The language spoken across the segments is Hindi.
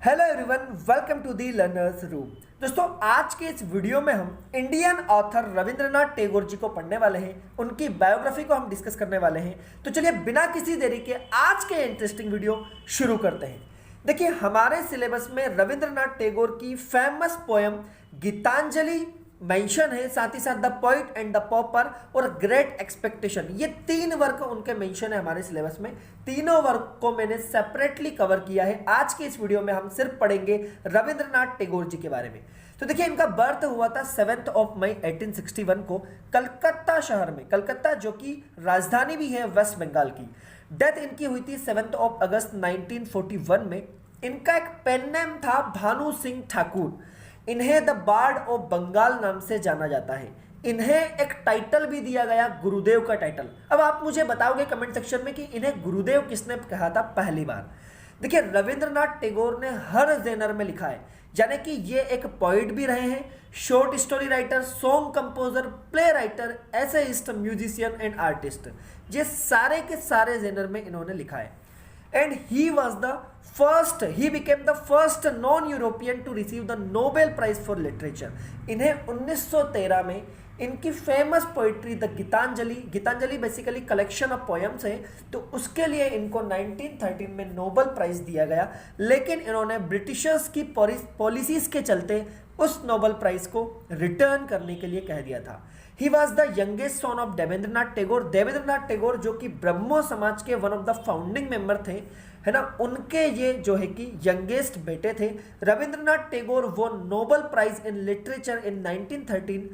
Hello everyone, welcome to the learners room. दोस्तों, आज के इस वीडियो में हम इंडियन ऑथर रविंद्रनाथ टैगोर जी को पढ़ने वाले हैं। उनकी बायोग्राफी को हम डिस्कस करने वाले हैं। तो चलिए बिना किसी देरी के आज के इंटरेस्टिंग वीडियो शुरू करते हैं। देखिए, हमारे सिलेबस में रविंद्रनाथ टैगोर की फेमस पोएम गीतांजलि मेंशन है, साथ ही साथ the poet and the pauper और ग्रेट एक्सपेक्टेशन, ये तीन वर्क उनके मेंशन है हमारे सिलेबस में। तीनों वर्क को मैंने सेपरेटली कवर किया है। आज के इस वीडियो में हम सिर्फ पढ़ेंगे रविंद्रनाथ टैगोर जी के बारे में। तो देखिए, इनका बर्थ हुआ था 7 मई 1861 को कलकत्ता शहर में। कलकत्ता जो कि राजधानी भी है वेस्ट बंगाल की। डेथ इनकी हुई थी 7 अगस्त 1941 में। इनका एक पेन नेम था भानु सिंह ठाकुर। इन्हें द बार्ड ऑफ बंगाल नाम से जाना जाता है। इन्हें एक टाइटल भी दिया गया, गुरुदेव का टाइटल। अब आप मुझे बताओगे कमेंट सेक्शन में कि इन्हें गुरुदेव किसने कहा था पहली बार। देखिए, रविंद्रनाथ टैगोर ने हर जेनर में लिखा है, यानी कि ये एक पोइट भी रहे हैं, short story writer, song composer, play writer, essayist, musician and artist. ये सारे के सारे जेनर में इन्होंने लिखा है। And he became the first non-European to receive the Nobel Prize for Literature. इन्हें 1913 में इनकी famous poetry the Gitanjali basically collection of poems है, तो उसके लिए इनको 1913 में नोबेल प्राइज दिया गया। लेकिन इन्होंने ब्रिटिशर्स की पॉलिसीज के चलते उस नोबेल प्राइज को रिटर्न करने के लिए कह दिया था। He was the youngest son of Debendranath Tagore. Debendranath Tagore जो कि ब्रह्मो समाज के one of the founding member थे, है ना, उनके ये जो है कि यंगेस्ट बेटे थे। रविंद्रनाथ टैगोर वो Nobel prize in literature in 1913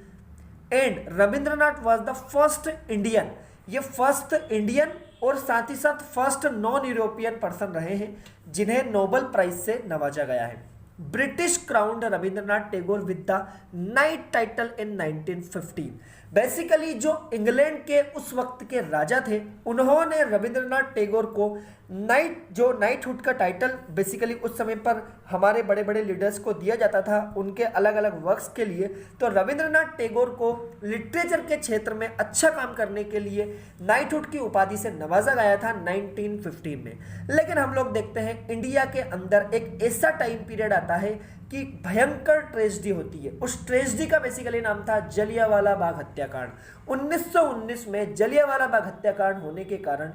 and Rabindranath was the first Indian, ये फर्स्ट इंडियन और साथ ही साथ फर्स्ट नॉन यूरोपियन पर्सन रहे हैं जिन्हें नोबेल प्राइज से नवाजा गया है। British crowned Rabindranath Tagore with the night title in 1915। Basically जो इंग्लैंड के उस वक्त के राजा थे, उन्होंने रविंद्रनाथ टैगोर को नाइटहुड का टाइटल बेसिकली उस समय पर हमारे बड़े बड़े लीडर्स को दिया जाता था उनके अलग अलग वर्क्स के लिए। तो रविंद्रनाथ टैगोर को लिटरेचर के क्षेत्र में अच्छा काम करने के लिए नाइटहुड की उपाधि से नवाजा गया था 1915 में। लेकिन हम लोग देखते हैं इंडिया के अंदर एक ऐसा टाइम पीरियड आता है कि भयंकर ट्रेजेडी होती है। उस ट्रेजेडी का बेसिकली नाम था जलियांवाला बाग हत्याकांड। 1919 में जलियांवाला बाग हत्याकांड होने के कारण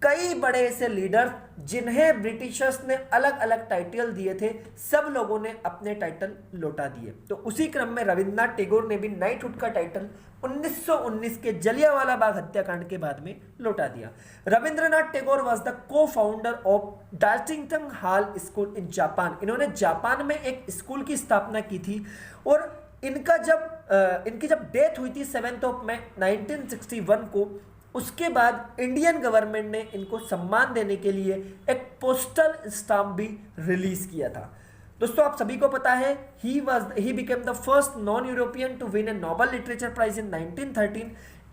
कई बड़े ऐसे लीडर जिन्हें ब्रिटिशर्स ने अलग अलग टाइटल दिए थे, सब लोगों ने अपने टाइटल लौटा दिए। तो उसी क्रम में रविंद्रनाथ टैगोर ने भी नाइटहुड का टाइटल 1919 के जलियांवाला बाग हत्याकांड के बाद में लौटा दिया। रविंद्रनाथ टैगोर वॉज द को founder of Darjeeling hall school in Japan. इन्होंने जापान में एक स्कूल की स्थापना की थी और इनकी जब डेथ हुई थी 7 मई 1961 को, उसके बाद इंडियन गवर्नमेंट ने इनको सम्मान देने के लिए एक पोस्टल स्टाम्प भी रिलीज किया था। दोस्तों, आप सभी को पता है he became the first non European to win a Nobel literature prize in 1913।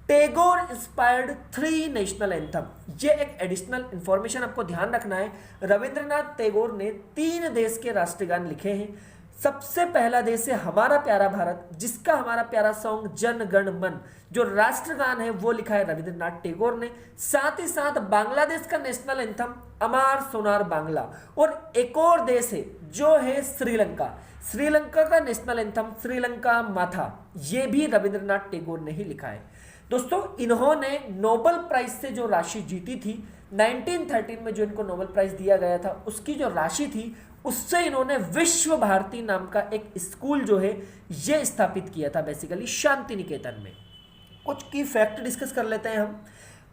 Tagore inspired 3 national anthem. ये एक एडिशनल इंफॉर्मेशन आपको ध्यान रखना है। रविंद्रनाथ टैगोर ने 3 देश के राष्ट्रगान लिखे हैं। सबसे पहला देश है हमारा प्यारा भारत, जिसका हमारा प्यारा सॉन्ग जन गण मन जो राष्ट्रगान है वो लिखा है रविंद्रनाथ टैगोर ने। साथ ही साथ बांग्लादेश का नेशनल एंथम अमार सोनार बांग्ला, और एक और देश है जो है श्रीलंका। श्रीलंका का नेशनल एंथम श्रीलंका माथा, ये भी रविंद्रनाथ टैगोर ने ही लिखा है। दोस्तों, इन्होंने नोबेल प्राइज से जो राशि जीती थी 1913 में, जो इनको नोबेल प्राइज दिया गया था, उसकी जो राशि थी उससे इन्होंने विश्व भारती नाम का एक स्कूल जो है ये स्थापित किया था, बेसिकली शांति निकेतन में। कुछ की फैक्ट डिस्कस कर लेते हैं हम।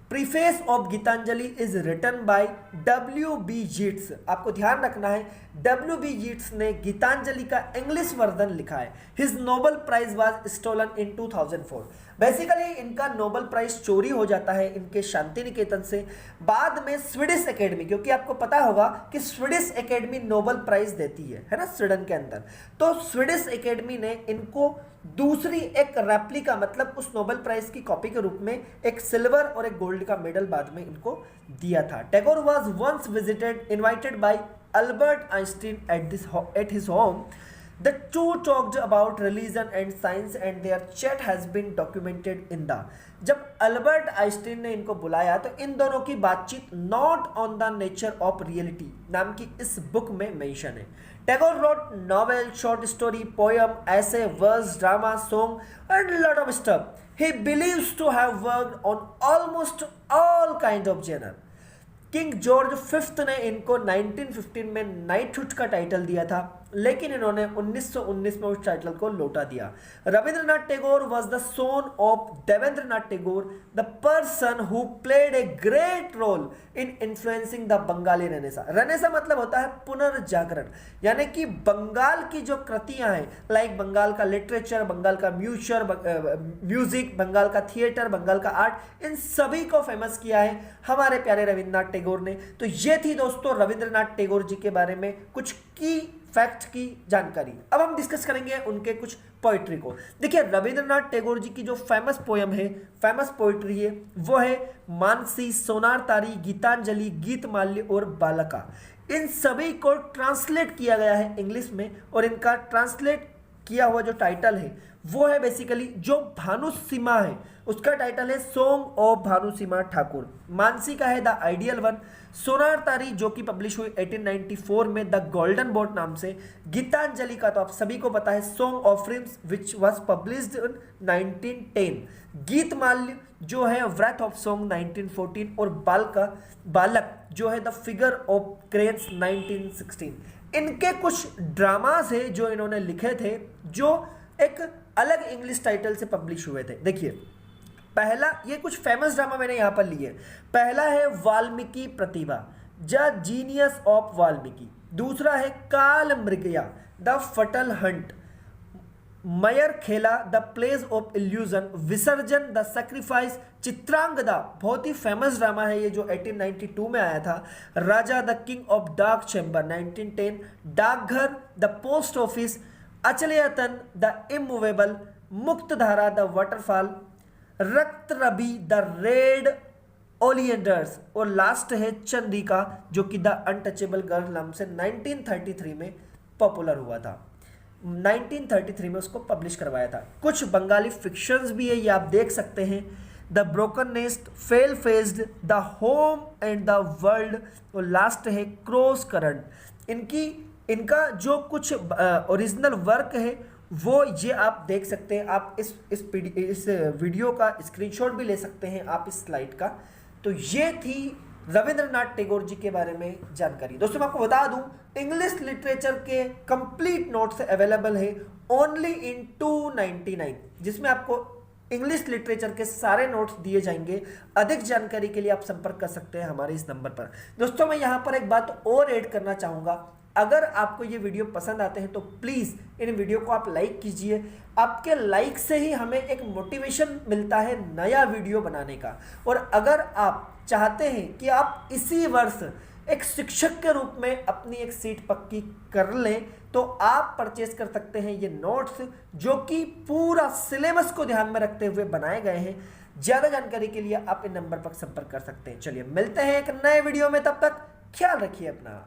Preface of Gitanjali is written by W.B. Yeats. आपको ध्यान रखना है, W.B. यीट्स ने गीतांजलि का इंग्लिश वर्जन लिखा है। His Nobel prize was stolen in 2004। Basically इनका नोबेल प्राइज चोरी हो जाता है इनके शांति निकेतन से। बाद में स्वीडिश एकेडमी, क्योंकि आपको पता होगा कि स्वीडिश एकेडमी नोबेल प्राइज देती है ना, स्वीडन के अंदर, तो स्वीडिश एकेडमी ने इनको दूसरी एक रेप्लिका, मतलब उस नोबेल प्राइज की कॉपी के रूप में एक सिल्वर और एक गोल्ड का मेडल बाद में इनको दिया था। Tagore was once invited by Albert Einstein at his home. The two talked about religion and science and their chat has been documented in the। जब अल्बर्ट आइंस्टीन ने इनको बुलाया तो इन दोनों की बातचीत not on the nature of reality नाम की इस बुक में मेंशन है। Tagore wrote novel, short story, poem, essay, verse, drama, song, and a lot of stuff. He believes to have worked on almost all kind of genre. King George fifth ने इनको 1915 में नाइटहुड का टाइटल दिया था, लेकिन इन्होंने 1919 में उस टाइटल को लौटा दिया। Rabindranath Tagore was the son of Debendranath Tagore, the person who played a great role in influencing the Bengali renaissance. Renaissance मतलब होता है पुनर्जागरण, यानी कि बंगाल की जो कृतियां हैं, लाइक बंगाल का लिटरेचर, बंगाल का म्यूजिक, बंगाल का थिएटर, बंगाल का आर्ट, इन सभी को फेमस किया है हमारे प्यारे रविंद्रनाथ टैगोर ने। तो ये थी दोस्तों रविंद्रनाथ टैगोर जी के बारे में कुछ की फैक्ट की जानकारी। अब हम डिस्कस करेंगे उनके कुछ पोइट्री को। देखिए रविंद्रनाथ टैगोर जी की जो फेमस पोयम है, फेमस पोइट्री है, वो है मानसी, सोनार तारी, गीतांजलि, गीतमाल्य और बालका। इन सभी को ट्रांसलेट किया गया है इंग्लिश में, और इनका ट्रांसलेट किया हुआ जो टाइटल है वो है बेसिकली जो भानुसीमा है उसका टाइटल है सॉन्ग ऑफ भानुसीमा ठाकुर। मानसी का है द आइडियल वन। सोनार तारी जो कि पब्लिश हुई 1894 में द गोल्डन बोट नाम से। गीतांजलि का तो आप सभी को पता है song of RIMS which was published in 1910। गीतमाल्य जो है व्रथ ऑफ सॉन्ग 1914, और बालक जो है द फिगर ऑफ क्रेन्स 1916। इनके कुछ ड्रामास है जो इन्होंने लिखे थे, जो एक अलग इंग्लिश टाइटल से पब्लिश हुए थे। देखिए पहला, ये कुछ फेमस ड्रामा मैंने यहां पर लिए। पहला है वाल्मीकि प्रतिभा, द जीनियस ऑफ वाल्मीकि। दूसरा है काल मृगया, द फटल हंट। मयर खेला, द प्लेस ऑफ इल्यूजन। विसर्जन, द सैक्रिफाइस। चित्रांगदा बहुत ही फेमस ड्रामा है ये, जो 1892 में आया था। Raja, the king of dark chamber 1910। Dakghar, the post office. Achalayatan, the immovable. Muktadhara, the waterfall. Rakta Rabi, the red oleanders. और लास्ट है चंद्रिका जो कि द अनटचेबल गर्ल नाम से 1933 में पॉपुलर हुआ था। 1933 में उसको पब्लिश करवाया था। कुछ बंगाली फिक्शंस भी है, ये आप देख सकते हैं। The broken nest, fail faced, the home and the world. और लास्ट है क्रॉस करंट। इनका जो कुछ ओरिजिनल वर्क है वो ये आप देख सकते हैं। आप इस वीडियो का स्क्रीनशॉट भी ले सकते हैं आप इस स्लाइड का। तो ये थी रविंद्रनाथ टैगोर जी के बारे में जानकारी। दोस्तों मैं आपको बता दूं, इंग्लिश लिटरेचर के कंप्लीट नोट्स अवेलेबल है ओनली इन 299, जिसमें आपको इंग्लिश लिटरेचर के सारे नोट्स दिए जाएंगे। अधिक जानकारी के लिए आप संपर्क कर सकते हैं हमारे इस नंबर पर। दोस्तों मैं यहाँ पर एक बात और ऐड करना चाहूँगा, अगर आपको ये वीडियो पसंद आते हैं तो प्लीज़ इन वीडियो को आप लाइक कीजिए। आपके लाइक से ही हमें एक मोटिवेशन मिलता है नया वीडियो बनाने का। और अगर आप चाहते हैं कि आप इसी वर्ष एक शिक्षक के रूप में अपनी एक सीट पक्की कर लें, तो आप परचेज कर सकते हैं ये नोट्स, जो कि पूरा सिलेबस को ध्यान में रखते हुए बनाए गए हैं। ज़्यादा जानकारी के लिए आप इन नंबर पर संपर्क कर सकते हैं। चलिए मिलते हैं एक नए वीडियो में, तब तक ख्याल रखिए अपना।